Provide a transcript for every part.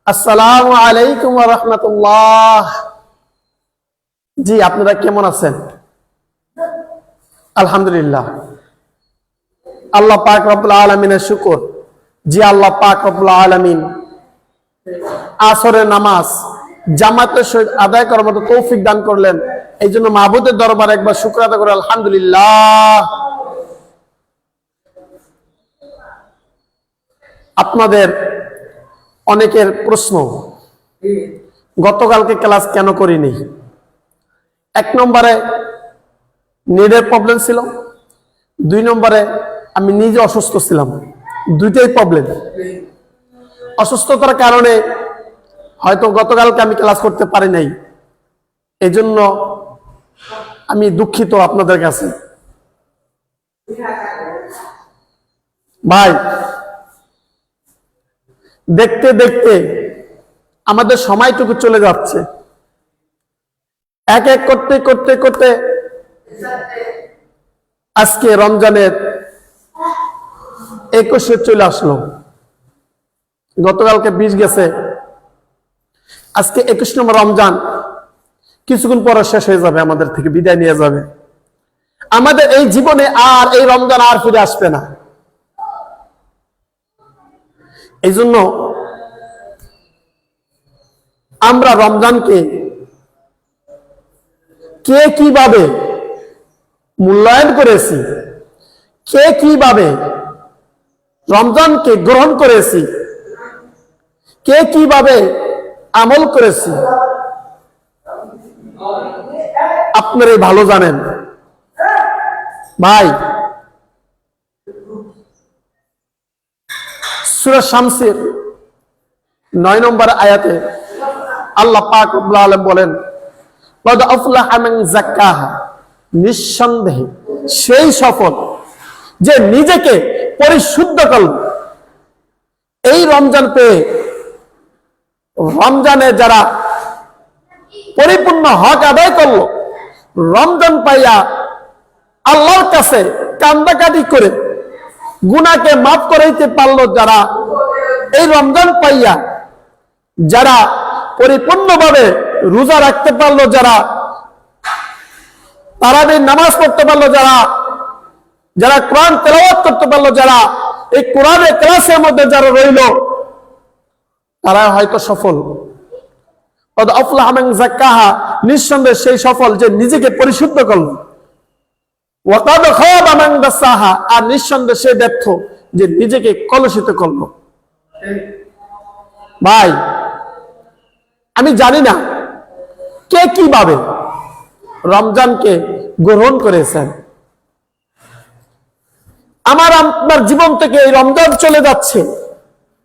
আসসালামু আলাইকুম ওয়া রাহমাতুল্লাহ। জি, আপনারা কেমন আছেন? আলহামদুলিল্লাহ, আল্লাহ পাক রব্বুল আলামিনের শুকর। জি, আল্লাহ পাক রব্বুল আলামিন আসরের নামাজ জামাতের সহিত আদায় করার মতো তৌফিক দান করলেন। এই জন্য মাহবুদের দরবারে একবার শুকর আদায় করে আলহামদুলিল্লাহ। আপনাদের অনেকের প্রশ্ন, গতকালকে ক্লাস কেন করিনি? এক নম্বরে নেটের প্রবলেম ছিল, দুই নম্বরে আমি নিজে অসুস্থ ছিলাম। দুইটাই প্রবলেম। অসুস্থতার কারণে হয়তো গতকালকে আমি ক্লাস করতে পারি নাই। এই জন্য আমি দুঃখিত আপনাদের কাছে। ভাই, দেখতে দেখতে আমাদের সময়টুকু চলে যাচ্ছে। এক এক করতে করতে করতে আজকে রমজানের 21 চলে আসলো। গতকালকে 20 গেছে, আজকে 21 নম্বর রমজান। কিছুক্ষণ পরে শেষ হয়ে যাবে, আমাদের থেকে বিদায় নিয়ে যাবে। আমাদের এই জীবনে আর এই রমজান আর ফিরে আসবে না। এই জন্য আমরা রমজানকে কে কিভাবে মূল্যায়ন করেছি, কে কিভাবে রমজানকে গ্রহণ করেছি, কে কিভাবে আমল করেছি, আপনারাই ভালো জানেন। ভাই, সূরা শামসের 9 নম্বর আয়াতে আল্লাহ পাক রব্বুল আলামিন বলেন, ক্বাদ আফলাহা মান যাক্কাহা, নিঃসন্দেহে সেই সফল যে নিজেকে পরিশুদ্ধ করল। এই রমজান পেয়ে, রমজানে যারা পরিপূর্ণ হক আদায় করলো, রমজান পাইয়া আল্লাহর কাছে কান্দাকাটি করে গুনাহকে মাফ করাইতে পারলো, যারা এই রমজান পাইয়া, যারা পরিপূর্ণভাবে রোজা রাখতে পারলো, যারা তারাবির নামাজ পড়তে পারলো, যারা যারা কোরআন তেলাওয়াত করতে পারলো, যারা এই কোরআনের ক্লাসের মধ্যে যারা রইল, তারা হয়তো সফল। নিঃসন্দেহে সেই সফল যে নিজেকে পরিশুদ্ধ করলো। আর নিঃসন্দেহে সে ব্যর্থ যে নিজেকে কলুষিত করলো। ভাই, আমি জানি না কে কিভাবে রমজানকে গ্রহণ করেছেন। আমার আপনার জীবন থেকে এই রমজান চলে যাচ্ছে,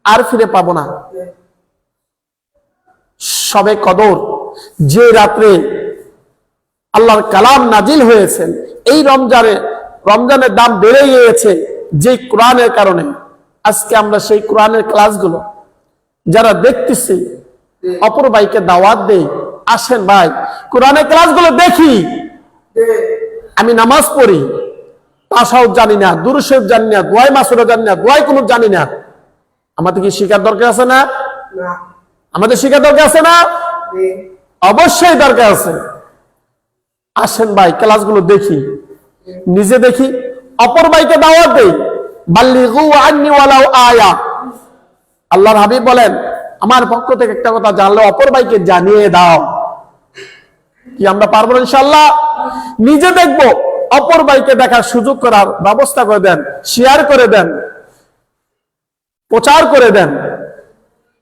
আর ফিরে পাবো না। সবে কদর, যে রাত্রে আল্লাহর কালাম নাজিল হয়েছেন, এই রমজানের দাম বেড়ে গিয়েছে যে কোরআনের কারণে। আজকে আমরা সেই কোরআনের ক্লাসগুলো যারা দেখতেছি, অপর ভাইকে দাওয়াত দেই, আসেন ভাই কোরআনের ক্লাসগুলো দেখি। আমি নামাজ পড়ি, তাশাহুদ জানি না, দুরূদ শরীফ জানি না, দুআয়ে মাসুরা জানি না, দুআয়ে কুনুত জানি না। আমাদের কি শিখার দরকার আছে না? আমাদের শিখার দরকার আছে না? অবশ্যই দরকার আছে। আসেন ভাই ক্লাসগুলো দেখি, নিজে দেখি, অপর ভাইকে দাওয়াত দেই। বাল্লিগু আন্নি ওয়ালাউ আয়া। আল্লাহর হাবিব বলেন, আমার পক্ষ থেকে একটা কথা জানলে অপর ভাইকে জানিয়ে দাও। কি আমরা পারবো ইনশাআল্লাহ? নিজে দেখবো, অপর ভাইকে দেখার সুযোগ করার ব্যবস্থা করে দেন, শেয়ার করে দেন, প্রচার করে দেন।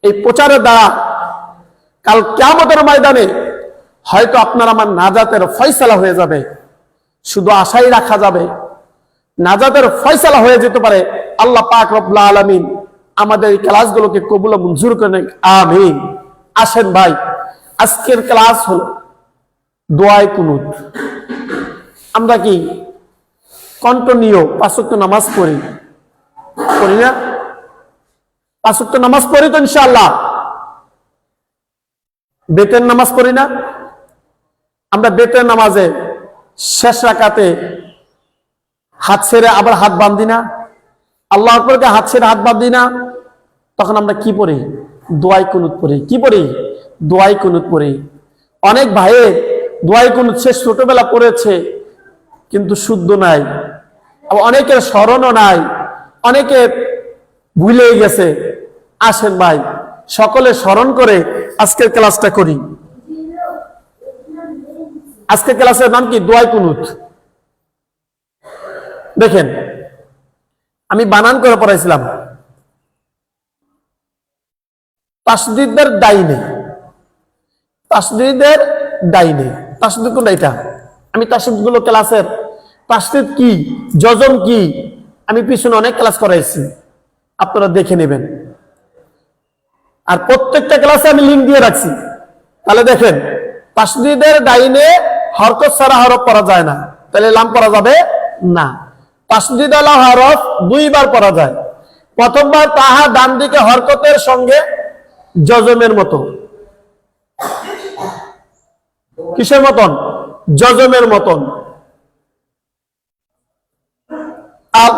এই প্রচারের দ্বারা কাল কিয়ামতের ময়দানে হয়তো আপনার আমার নাজাতের ফয়সালা হয়ে যাবে। শুধু আশাই রাখা যাবে, নাজাতের ফয়সালা হয়ে যেতে পারে। আল্লাহ পাক রব্বুল আলামিন আমাদের এই ক্লাসগুলোকে কবুল মঞ্জুর করেন, আমিন। আসেন ভাই, আজকের ক্লাস হলো দুআয়ে কুনুত। আমরা কি কন্টিনিউ 5 ওয়াক্ত নামাজ পড়ি না? 5 ওয়াক্ত নামাজ পড়ি তো ইনশাআল্লাহ। বেতের নামাজ পড়ি না? আমরা বেতের নামাজে শেষ রাকাতে হাত ছেড়ে আবার হাত বাঁধি না? আল্লাহু আকবারকে হাত ছেড়ে হাত বাঁধি না? তখন আমরা কি পড়ি? দোয়াই কুনুত পড়ি। কি পড়ি? দোয়াই কুনুত পড়ি। অনেক ভাইয়ের দোয়াই কুনুত সে ছোটবেলা পড়েছে কিন্তু শুদ্ধ নাই, অনেকের স্মরণও নাই, অনেকের ভুলে গেছে। আসেন ভাই সকলে স্মরণ করে আজকের ক্লাসটা করি। আজকের ক্লাসের নাম কি? দোয়াই কুনুত। দেখেন আমি বানান করে পড়াইছিলাম। তাসদিদের ডাইনে, তাসদিদের ডাইনে, তাসদিদ কোনটা? এটা আমি তাসদিদ গুলো ক্লাসের তাসদিদ কি, জজম কি, আমি পিছনে অনেক ক্লাস করাইছি, আপনারা দেখে নেবেন। আর প্রত্যেকটা ক্লাসে আমি লিঙ্ক দিয়ে রাখছি। তাহলে দেখেন তাসদিদের ডাইনে হরকত ছাড়া হরফ পড়া যায় না, তাহলে লাম পড়া যাবে না। তাসদিদ আলা হরফ দুইবার পড়া যায়। প্রথমবার তাহা ডান দিকে হরকতের সঙ্গে জজমের মতো। কিসের মতন? জজমের মতন। আল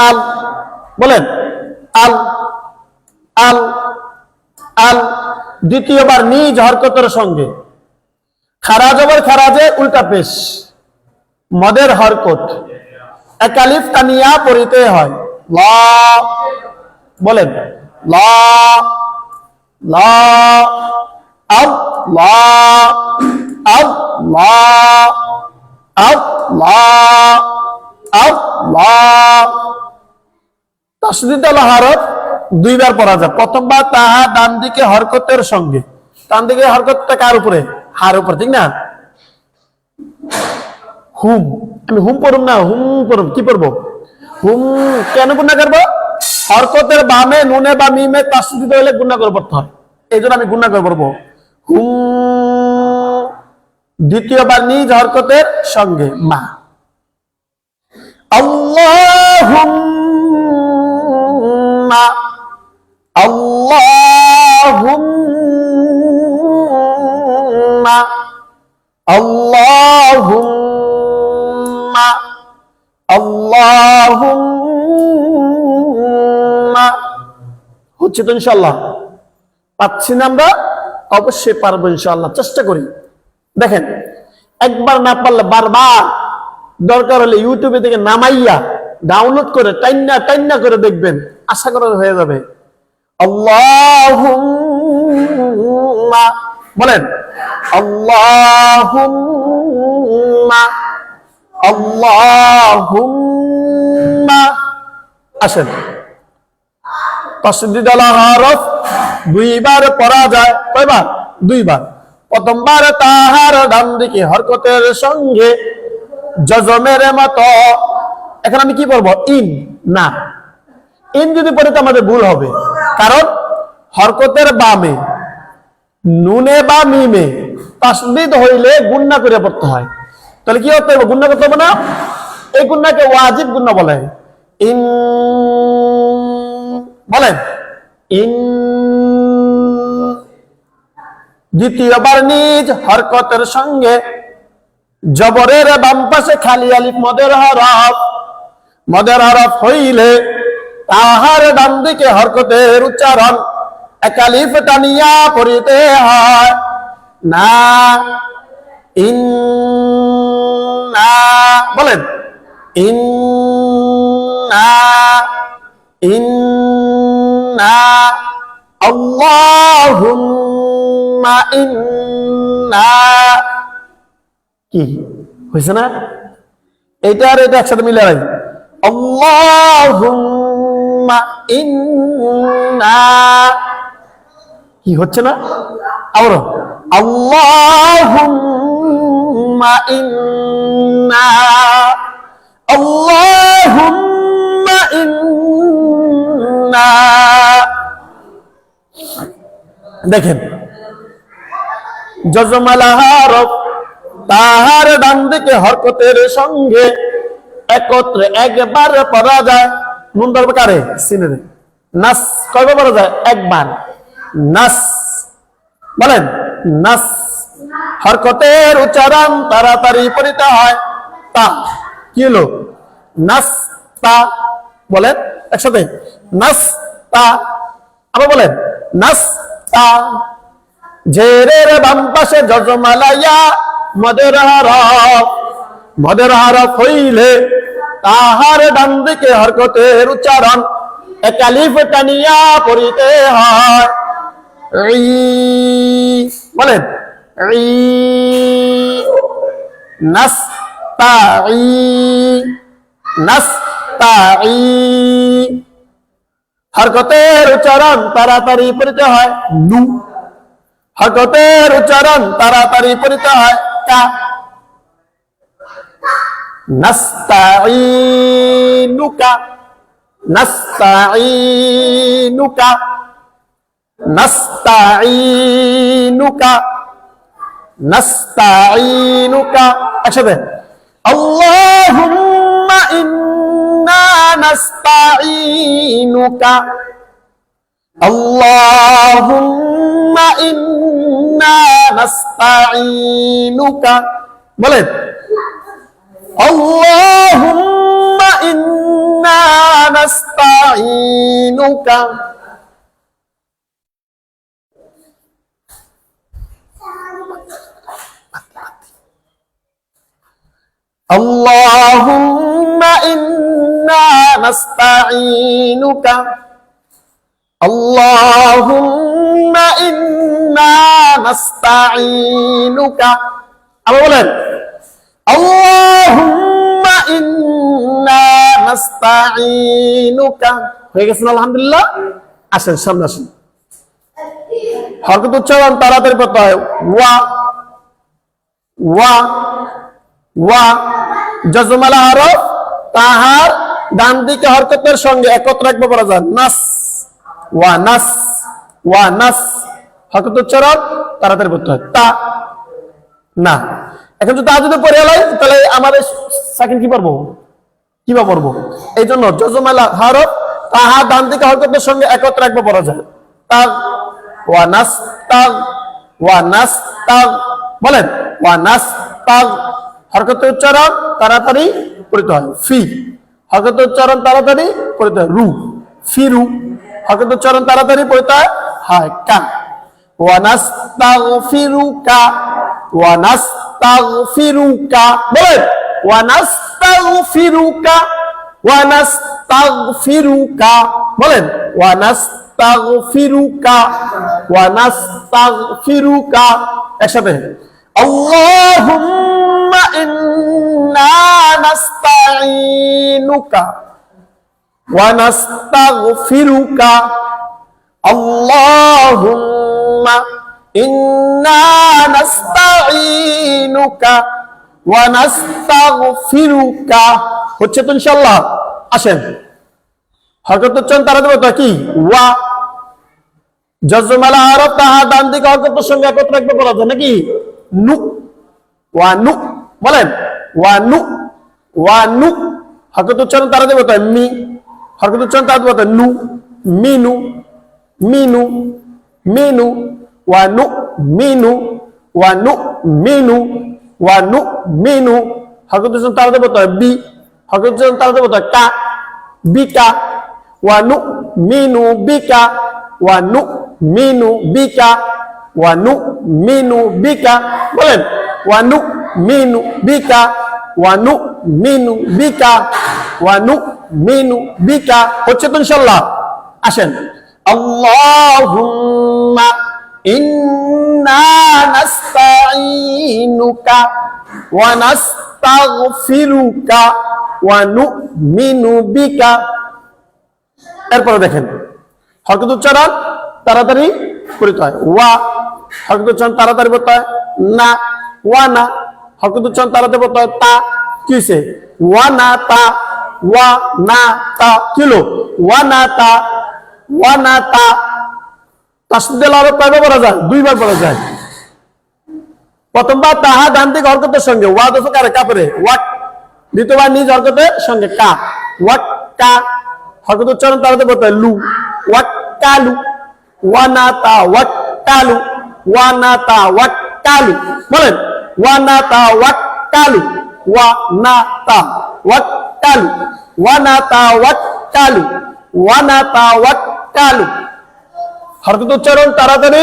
আল বলেন, আল আল আল। দ্বিতীয়বার নিজ হরকতের সঙ্গে। খারাজ আবার খারাজে উল্টা পেশ, মদের হরকত, এক আলিফ টানিয়া পড়িতে হয়। লা বলেন, লা লা আল্লাহ আল্লাহ আল্লাহ আল্লাহ। তাসদিদ আলা হরফ দুইবার পড়া যায়। প্রথমবার তাহা ডান দিকে হরকতের সঙ্গে। ডান দিকে হরকতটা কার উপরে? হার উপরে, ঠিক না? হুম, আমি হুম পড়ব না, হুম পড়ব। কি পড়বো? হুম। কেন গুণা করবো? হরকতের বামে নুনে বা মিমে তাসদিদ হলে গুণা করে পড়তে হয়, এই জন্য আমি গুণা করে পড়বো হুম। দ্বিতীয়বার নিজ হরকতের সঙ্গে মা। আল্লাহুম্মা আল্লাহুম্মা আল্লাহুম্মা আল্লাহুম্মা। হচ্ছে তো ইনশাআল্লাহ? পাচ্ছি না আমরা? অবশ্যই পারবো ইনশাআল্লাহ, চেষ্টা করি। দেখেন একবার না পারলে বারবার, দরকার হলে ইউটিউবে থেকে নামাইয়া ডাউনলোড করে টাইন্না টাইন্না করে দেখবেন, আশা করা হয়ে যাবে। আল্লাহুম্মা বলেন, আল্লাহুম্মা আল্লাহুম্মা। আসেন, তাসদিদ আলা হরফ দুইবার পড়া যায়। কয়বার? দুইবার। প্রথমবার তাহার ডান দিকে হরকতের সঙ্গে জজমের মতো। এখন আমি কি বলবো? ইন না, ইন যদি পড়ে তো আমাদের ভুল হবে, কারণ হরকতের বামে নুনে বা মিমে তাসদিদ হইলে গুন্না করে পড়তে হয়। তাহলে কি হতে হবে? গুন্না করতে হবে না? এই গুন্নাকে ওয়াজিব গুন্না বলে। ইন বলেন, ইন। দ্বিতীয়বার নিজ হরকতের সঙ্গে জবরের বাম পাশে খালি আলিফ মদের হরফ। মদের হরফ হইলে তাহার ডান দিকে হরকতের উচ্চারণ এক আলিফ টানিয়া পড়িতে হয়। না, ইন না বলেন, ইন না ইন না। আল্লাহুম্মা ইন্না। কি হয়েছে না? এটা আর এটা একসাথে মিলে রাখি। আল্লাহুম্মা ইন্না। কি হচ্ছে না? আবার আল্লাহুম্মা ইন্না আল্লাহুম্মা ইন্না। দেখেন জজম আলা হরফ তাহার ডান দিকে হরকতের সঙ্গে একত্রে একবার পড়া যায়। নুন ধরবে কারে? সিনে। নাস কয়বার পড়া যায়? একবার। নাস বলেন, নাস। হরকতের উচ্চারণ তাড়াতাড়ি পড়িতে হয়। তা কি হলো? নাস তা। বলেন একসাথে, নাস তা। আবার বলেন নাস্তা, জেরের বাম পাশে যজমালাইয়া মদের হরফ হইলে তাহার ডান দিকে হরকতের উচ্চারণ এক আলিফ টানিয়া পড়িতে হয়। বলেন নাস্তাঈ, নাস্তাঈ, হরকতের উচ্চারণ তাড়াতাড়ি পড়িতে হয় নু, হরকতের উচ্চারণ তাড়াতাড়ি পড়িতে হয় কা। নাস্তাঈনুকা, নাস্তাঈনুকা, নাস্তাঈনুকা, নাস্তাঈনুকা। একসাথে আল্লাহুম্মা ইন্না নাস্তাঈনুকা, আল্লাহুম্মা ইন্না নাস্তাঈনুকা। বলেন আল্লাহুম্মা ইন্না নাস্তাঈনুকা। আল্লাহুম্মা ইন্না নাস্তাঈনুকা, আল্লাহুম্মা ইন্না নাস্তাঈনুকা। আবার বলেন আল্লাহুম্মা ইন্না নাস্তাঈনুকা। হয়ে গেছে আলহামদুলিল্লাহ। আসেন সামনে আসেন। হরকত উচ্চারণ তাড়াতাড়ি পড়তে হয় ওয়া, ওয়া, ওয়া, যজমালা হরফ তাহার ডান দিকে হরকতের সঙ্গে একত্র একবার পড়া যায় নাস, ওয়া নাস, ওয়া নাস। হরকত উচ্চারণ তাড়াতাড়ি পড়তে হয় তা, না। এখন যদি তা যদি পড়ে এলাই তাহলে আমাদের সাকিন কি পারবো, কিভাবে পড়বো? এই জন্য যজমালা হরফ তাহার ডান দিকে হরকতের সঙ্গে একত্র একবার পড়া যায় তা, ওয়া নাস তাগ, ওয়া নাস তাগ। বলেন ওয়া নাস তাগ। হরকত উচ্চারণ তাড়াতাড়ি পড়তে হয় ফি, হরকত উচ্চারণ তাড়াতাড়ি পড়তে হয় রু, ফিরু। হরকত উচ্চারণ তাড়াতাড়ি পড়তে হয় কা। ওয়া নাস্তাগফিরুকা, ওয়া নাস্তাগফিরুকা। বলেন ওয়া নাস্তাগফিরুকা, ওয়া নাস্তাগফিরুকা। বলেন ওয়া নাস্তাগফিরুকা, ওয়া নাস্তাগফিরুকা। একসাথে আল্লাহুম্মা ইন্না নাস্তাঈনুকা, ওয়া নাস্তাগফিরুকা, আল্লাহুম্মা ইন্না নাস্তাঈনুকা, ওয়া নাস্তাগফিরুকা। হচ্ছে তো ইনশাআল্লাহ। আসেন হরকত উচ্চারণ তারা দেবো তো কি ওয়া, যজমালা হরফ তাহার ডান দিকে হরকতের সঙ্গে একত্র একবার পড়া যায় নাকি নু, ওয়া নু। বলেন ওয়া নু, ওয়া নু। হরকত উচ্চারণ তারা দেবো তো মি, হরকত উচ্চারণ তারা দেবো তো নু, মিনু, মিনু, মিনু। ওয়া নু মিনু, ওয়া নু মিনু, ওয়া নু মিনু। হরকত উচ্চারণ তারা দেবো তো বি, হরকত উচ্চারণ তারা দেবো তো কা, বিকা। ওয়া নু মিনু বিকা, ওয়া নু মিনু বিকা, ওয়া নু মিনু বিকা। বলেন ওয়া নু মিনু বিকা, ওয়া নু মিনু বিকা, ওয়া নু মিনু বিকা। হচ্ছে তো ইনশাআল্লাহ। আসেন আল্লাহুম্মা ইন্না নাস্তাঈনুকা, ওয়া নাস্তাগফিরুকা, ওয়া নুমিনু বিকা। এরপরে দেখেন হরকত উচ্চারণ তাড়াতাড়ি করতে হয় ওয়া, হরকত উচ্চারণ তাড়াতাড়ি করতে হয় না, ওয়া না। হরকত উচ্চারণ তাড়াতাড়ি করতে হয় তা। কি হয়েছে ওয়া না তা, ওয়া না তা। কি হলো ওয়া না তা, ওয়া না তা। তাসদীদ আরো কয়বার পড়া যায়? দুইবার পড়া যায়। প্রথমবার তাহা ডান দিকে হরকতের সঙ্গে ওয়া দফা কারে কাপড়ে ওয়াট, দ্বিতীয়বার নিজ হরকতের সঙ্গে কা, ওয়াট কা। হরকত উচ্চারণ তাড়াতাড়ি করতে হয় লু, ওয়াট কালু, ওয়া না তা ওয়াট কালু, ওয়া না তা ওয়াট কালু। বলেন ওয়া না তা ওয়াট কালু, ওয়া না তা ওয়াট কালু, ওয়া না তা ওয়াট কালু, ওয়া না তা ওয়াট কালু। হরকত উচ্চারণ তাড়াতাড়ি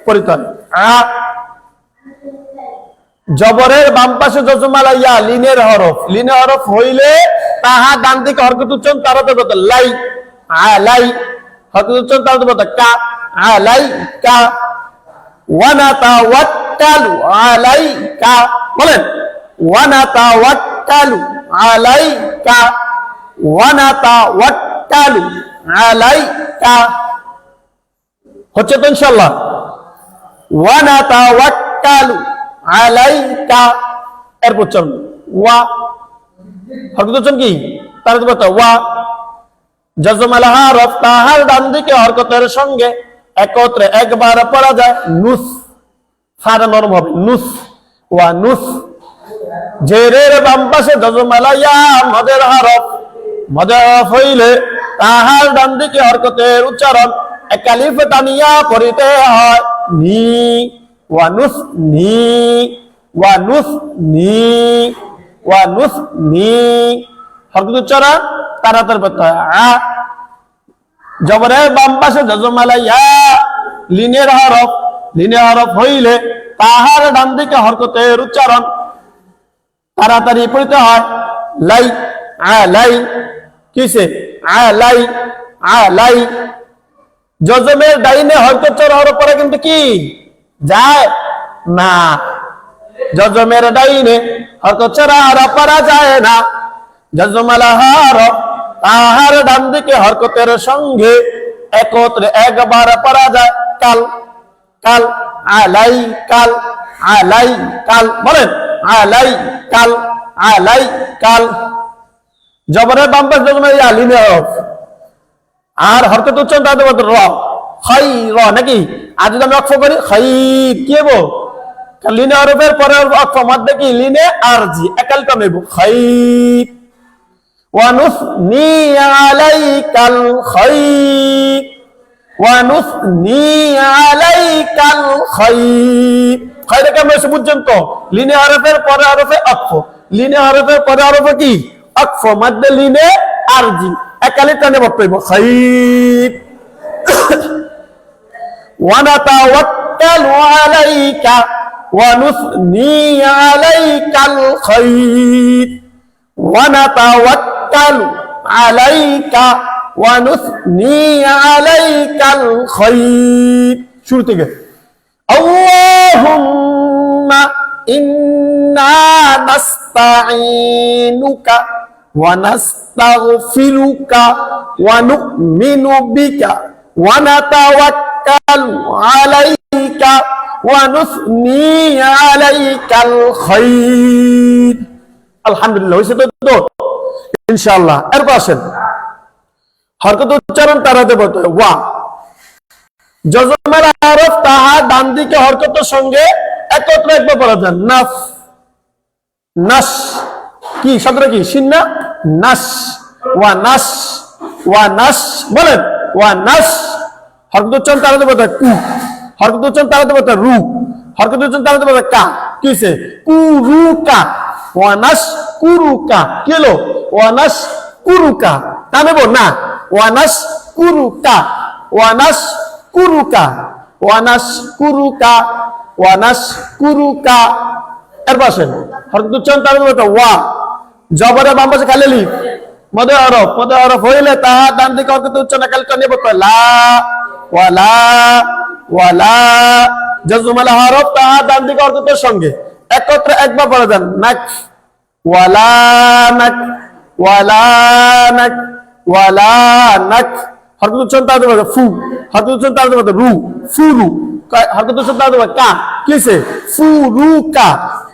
পড়িতে হবে। জবরের বাম পাশে যজমালা ইয়া, লিনের হরফ হইলে তাহা ডান দিকে হরকত উচ্চারণ তাড়াতাড়ি পড়তে হবে। লাই আলাই, হরকত উচ্চারণ তাড়াতাড়ি পড়তে হবে। কা আলাই কা, ওয়ানাতাওয়াক্কালু আলাইকা, বলেন ওয়ানাতাওয়াক্কালু আলাইকা, ওয়ানাতাওয়াক্কালু আলাইকা। হচ্ছে তো ইনশাআল্লাহ? ওয়ানাতাওয়াক্কালু আলাইকা, এর উচ্চারণ ওয়া, হরকত উচ্চারণ কি তাড়াতাড়ি পড়তে হবে। ওয়া জজমাল হরফ তাহার ডান দিকে হরকতের সঙ্গে একত্রে একবার পড়া যায়। নুস, ফাটা নরম হবে, নুস, ওয়া নুস। জেরের বাম পাশে যজমালা ইয়া, মদের হরফ হইলে তাহার ডান দিকে হরকতের উচ্চারণ এক আলিফ টানিয়া পড়িতে হয়। নি, ওয়া নুস নি, ওয়া নুস নি, ওয়া নুস নি, হরকত উচ্চারণ তাড়াতাড়ি পড়তে হয়। আ জবরের বাম পাশে যজমালা ইয়া, লিনের হরফ হইলে তাহার ডান দিকে হরকতের উচ্চারণ তাড়াতাড়ি পড়তে হয়। লাই আলাই, কিসে আলাই আলাই। যজমের ডাইনে হরকত চড়া হরফ পড়া কিন্তু কি যায় না, যজমের ডাইনে হরকত চড়া হরফ পড়া যায় না। যজমালা হরফ তাহার ডান দিকে হরকতের সঙ্গে একত্রে একবার পড়া যায়। কাল কাল আলাই কাল, আলাই কাল, বলেন আলাই কাল, আলাই কাল। জবরের বাম পাশে যজমালা ইয়া, লিনের হরফ, আর হরকত উচ্চারণ তাদের মধ্যে র, খাই র নাকি। আর যদি আমি অক্ষ করি খাই, কি হবো? লিনে হরফের পরে অক্ষ মধ্যে কি লিনে আরজি, একাল কমেব খাই। ওয়ানুসনি আলাইকাল খাইর, ওয়ানুসনি আলাইকাল খাইর। খাইর কেমন এসে পর্যন্ত লিনে হরফের পরে হরফে অক্ষ, লিনে হরফের পরে হরফে কি অক্ষ, মধ্যে লিনে আরজি, একালি টানে বক্তব্য খাইর। ওয়ানাতাওয়াক্কালু আলাইকা, ওয়ানুসনি আলাইকাল খাইর, ওয়ানাতাওয়াক্কালু আলাইকা, ওয়ানুসনি আলাইকাল খাইর। শুরু থেকে আল্লাহুম্মা ইন্না নাস্তাঈনুকা ওয়া নাস্তাগফিরুকা ওয়া নু'মিনু বিকা ওয়া নাতাওয়াক্কালু আলাইকা ওয়া নুসনি আলাইকাল খাইর। আলহামদুলিল্লাহ, হইছে তো ইনশাআল্লাহ। এরপর আসেন হরকত উচ্চারণ তাড়াতে বলতে হয়। ওয়া যজমের হরফ তাহা ডান দিকে হরকতের সঙ্গে একত্রে একবার পড়া যায়। নাস নাস, কি শব্দটা কি সিন্না নাস, ওয়া নাস, ওয়া নাস, বলেন ওয়া নাস। হরকত উচ্চারণ তাড়াতে বলতে হয় কু, হরকত উচ্চারণ তাড়াতে বলতে হয় রু, হরকত উচ্চারণ তাড়াতে বলতে হয় কা, কিসে কুরুকা, ওয়া নাস কুরুকা। কি হলো? ওয়া নাস কুরুকা, টানব না, ওয়া নাস কুরুকা, ওয়া নাস কুরুকা, ওয়া নাস কুরুকা, ওয়া নাস কুরুকা। এর পাশে হরকত উচ্চারণ তাড়াতে বলতে ওয়া, জবরের বাম পাশে খালি লিফ, মদের হরফ হইলে তাহা ডান দিকে হরকত উচ্চারণ খালি টানিয়ে বলতে হয়। লা ওয়ালা, ওয়ালা যজমাল হরফ তাহা ডান দিকে হরকতের সঙ্গে একত্রে একবার পড়া যান। নাক ওয়ালা নাক, ওয়ালা নাক, ওয়ালা নাক। হরকত উচ্চারণ তাড়াতে বলতে ফু, হরকত উচ্চারণ তাড়াতে বলতে রু, ফুরু, হরকত উচ্চারণ তাড়াতে বলতে কা, কিসে ফুরুকা,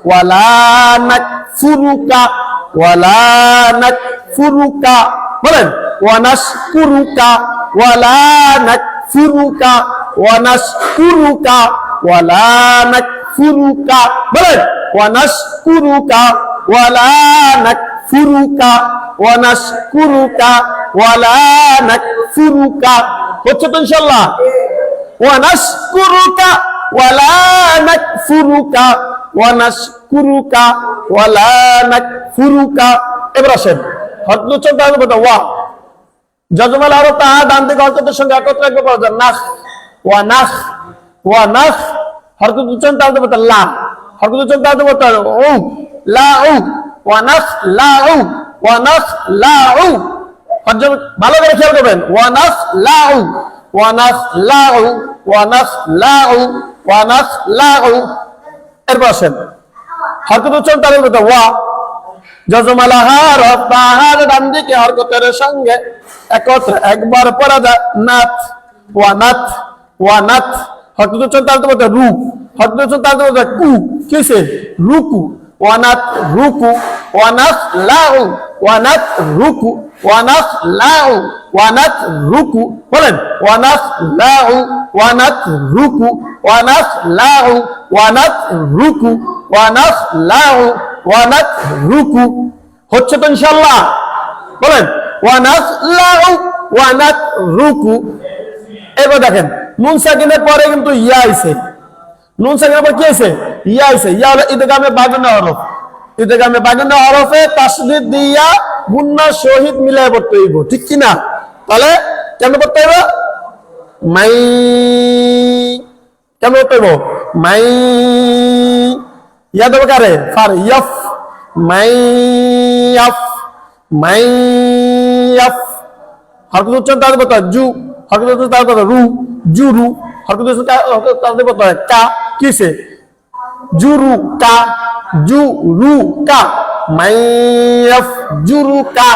ওয়ালা নাক ফুরুকা, ওয়ালা নাক ফুরুকা, বলেন ওয়ানাস কুরুকা, ওয়ালা নাক ফুরুকা, ওয়ানাস কুরুকা, ওয়ালা নাক ফুরুকা, বলেন ওয়ানাস কুরুকা, ওয়ালা নাক ফুরুকা, ওয়ানাস কুরুকা, ওয়ালা নাক ফুরুকা। হচ্ছে তো ইনশাআল্লাহ? ওয়ানাস কুরুকা, ওয়ালা নাক ফুরুকা, ওয়ানাস কুরুকা, ওয়ালা নাক ফুরুকা। এবার আসেন হরকত উচ্চারণ তাড়াতে বলতে ওয়া, যজমাল হরফ তাহা ডান দিকে হরকতের সঙ্গে একত্রে একবার পড়া যায়। নাখ ওয়ানাখ ওয়ানাখ হরকত উচ্চারণ তাহলে বলতে লা হরকত উচ্চারণ তাহলে বলতে উ লা উ ওয়ানাখ লা উ ওয়ানাখ লা উ ভালো করে খেয়াল করবেন ওয়ানাখ লা উ ওয়ানাখ লা উ ওয়ানাখ লা উ ওয়ানাখ লা উ এরপর আসেন হরকত উচ্চারণ তাহলে বলতে ওয়া জজমালাহার তাহার ডান দিকে হরকতের সঙ্গে একত্রে একবার পড়া যায় নাথ ওয়ানাথ ওয়ানাথ হরকত উচ্চারণ তাহলে বলতে রু হরকত উচ্চারণ তাহলে বলতে কু কিসে রুকু ওয়ানাথ রুকু ওয়ানাথ লাউ ওয়ানাথ রুকু ওয়ানাথ লাউ ওয়ানাথ রুকু বলেন ওয়ানাথ লাউ ওয়ানাথ রুকু ওয়ানাথ লাউ ওয়ানাথ রুকু ওয়ানাথ লাউ ওয়ানাথ রুকু হচ্ছে তো ইনশাআল্লাহ বলেন ওয়ানাথ লাউ ওয়ানাথ রুকু এবার দেখেন নুন সাকিনের পরে কিন্তু ইয়া আইছে নুন সাকিনের পর কি আইছে ইয়া আইছে ইয়া হলো ইদগামে বাগুনা হরফ ইদগামে বাগুনা হরফে তাসদীদ দিয়া গুন্না শহীদ মিলায় পড়তে হইব ঠিক কি না তাহলে কেন পড়তে হইব মাই কেন পড়তে হইব মাই ইয়া দেব কারে ফার ইয়াফ মাই ইয়াফ মাই ইয়াফ হরকত উচ্চারণ তাহলে বলতে জু হরকত উচ্চারণ তাহলে বলতে রু জুরু হরকত উচ্চারণ তাহলে বলতে কা কিসে জুরু কা জুরু কা মাইয়াফ জুরু কা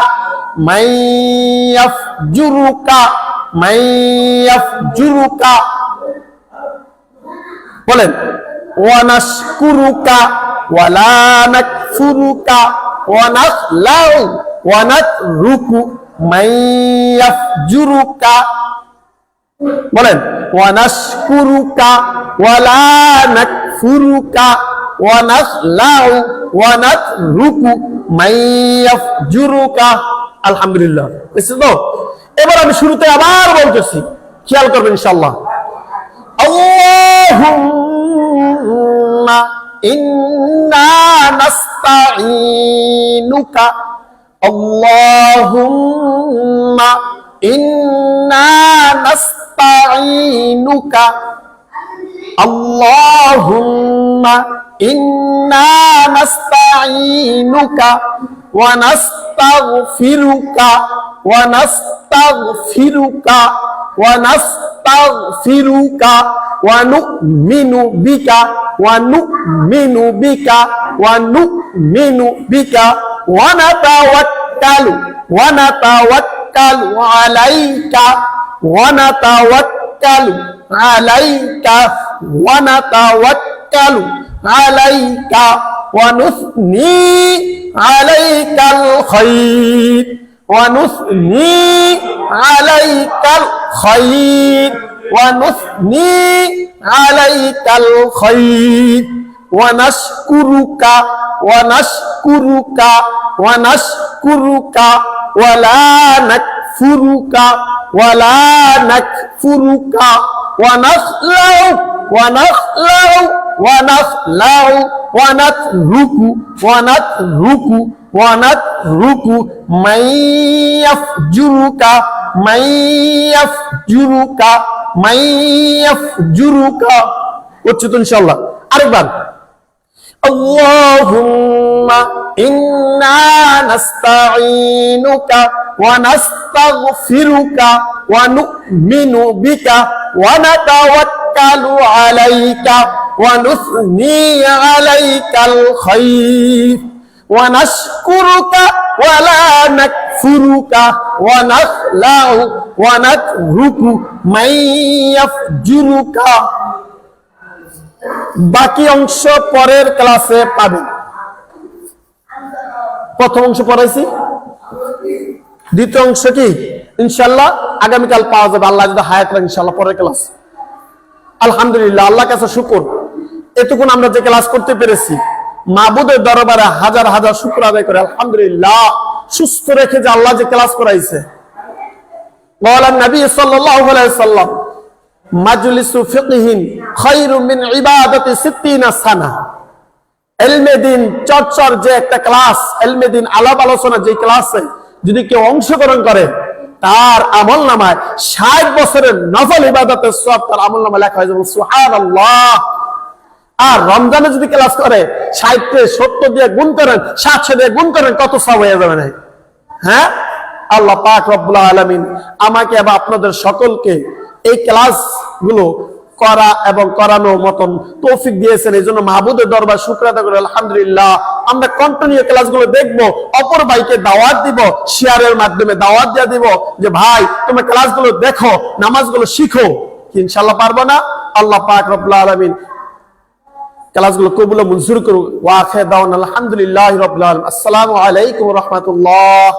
মাইয়াফ জুরু কা মাইয়াফ জুরু কা বলেন ওয়ানাশকুরুকা ওয়ালা নাকফুরুকা ওয়ানাখলাউ ওয়ানাতরুকু মাইয়াফজুরুকা বলেন ওয়ানাশকুরুকা ওয়ালা নাকফুরুকা ওয়ানাখলাউ ওয়ানাতরুকু মাইয়াফজুরুকা আলহামদুলিল্লাহ বুঝছেন তো এবার আমি শুরুতে আবার বলতেছি খেয়াল করবেন ইনশাআল্লাহ আল্লাহুম্মা ইন্না নাস্তাঈনুকা আল্লাহুম্মা ইন্না নাস্তাঈনুকা আল্লাহুম্মা ইন্না নাস্তাঈনুকা ওয়া নাস্তাগফিরুকা ওয়া নাস্তাগফিরুকা ওয়া নাস্তাগফিরুকা ওয়া নু'মিনু বিকা ওয়া নু'মিনু বিকা ওয়া নু'মিনু বিকা ওয়া নাতাওয়াক্কালু আলাইকা ওয়া নাতাওয়াক্কালু আলাইকা ওয়া নাতাওয়াক্কালু আলাইকা ওয়া নুসনি আলাইকাল খায়র ওয়া নুসনি আলাইকাল খায়র ওয়া নুসনি আলাইকাল খায়র ওয়া নাশকুরুকা ওয়া নাশকুরুকা ওয়া নাশকুরুকা ওয়া লা নাকফুরুকা ওয়া লা নাকফুরুকা ওয়া নাখলাউ ওয়া নাখলাউ ওয়া নাখলাউ ওয়া নাতরুকু ওয়া নাতরুকু ওয়া নাতরুকু মাইয়াফজুরুকা মাইয়াফজুরুকা মাইয়াফজুরুকা হচ্ছে তো ইনশাআল্লাহ আরেকবার আল্লাহুম্মা ইন্না নাস্তাঈনুকা ওয়া নাস্তাগফিরুকা ওয়া নু'মিনু বিকা ওয়া নাতাওয়াক্কালু আলাইকা ওয়া নুসনি আলাইকাল খায়র ওয়া নাশকুরুকা ওয়া লা নাকফুরুকা ওয়া নাখলাউ ওয়া নাতরুকু মাইয়াফজুরুকা বাকি অংশ পরের ক্লাসে পাবেন প্রথম অংশ পড়াইছি দ্বিতীয় অংশ কি ইনশাআল্লাহ আগামীকাল পাওয়া যাবে আল্লাহ যদি হায়াত রাখে ইনশাআল্লাহ পরের ক্লাস আলহামদুলিল্লাহ আল্লাহর কাছে শুকর এতক্ষণ আমরা যে ক্লাস করতে পেরেছি মাবুদের দরবারে হাজার হাজার শুকর আদায় করে আলহামদুলিল্লাহ সুস্থ রেখে যে আল্লাহ যে ক্লাস করাইছে বলেন নবী সাল্লাল্লাহু আলাইহি ওয়াসাল্লাম মাজলিসু ফিকহিন খায়রু মিন ইবাদাতি 60 সানা ইলমে দ্বীন চর্চার যে একটা ক্লাস ইলমে দ্বীন আলাপ আলোচনা যে ক্লাসে যদি কেউ অংশগ্রহণ করে তার আমল নামায় 60 বছরের নফল ইবাদতের সওয়াব তার আমল নামায় লেখা হয়ে যাবে, সুবহানাল্লাহ। আর রমজানে যদি ক্লাস করে 60 কে 70 দিয়ে গুণ করেন, 700 দিয়ে গুণ করেন, কত সওয়াব হয়ে যাবে না? হ্যাঁ, আল্লাহ পাক রব্বুল আলামিন আমাকে এবং আপনাদের সকলকে এই ক্লাসগুলো করা এবং করানোর মতন তৌফিক দিয়েছেন। এই জন্য মাহবুদের দরবার শুকর আদায় করি, আলহামদুলিল্লাহ। আমরা কন্টিনিউ ক্লাসগুলো দেখবো, অপর ভাইকে দাওয়াত দিব, শেয়ারের মাধ্যমে দাওয়াত দিয়ে দিব যে ভাই তুমি ক্লাসগুলো দেখো, নামাজগুলো শিখো। ইনশাআল্লাহ পারবো না? আল্লাহ পাক রব্বুল আলামিন ক্লাসগুলো কবুল ও মঞ্জুর করুন। ওয়া আখির দাওয়ানা আলহামদুলিল্লাহি রাব্বিল আলামিন। আসসালামু আলাইকুম ওয়া রাহমাতুল্লাহ।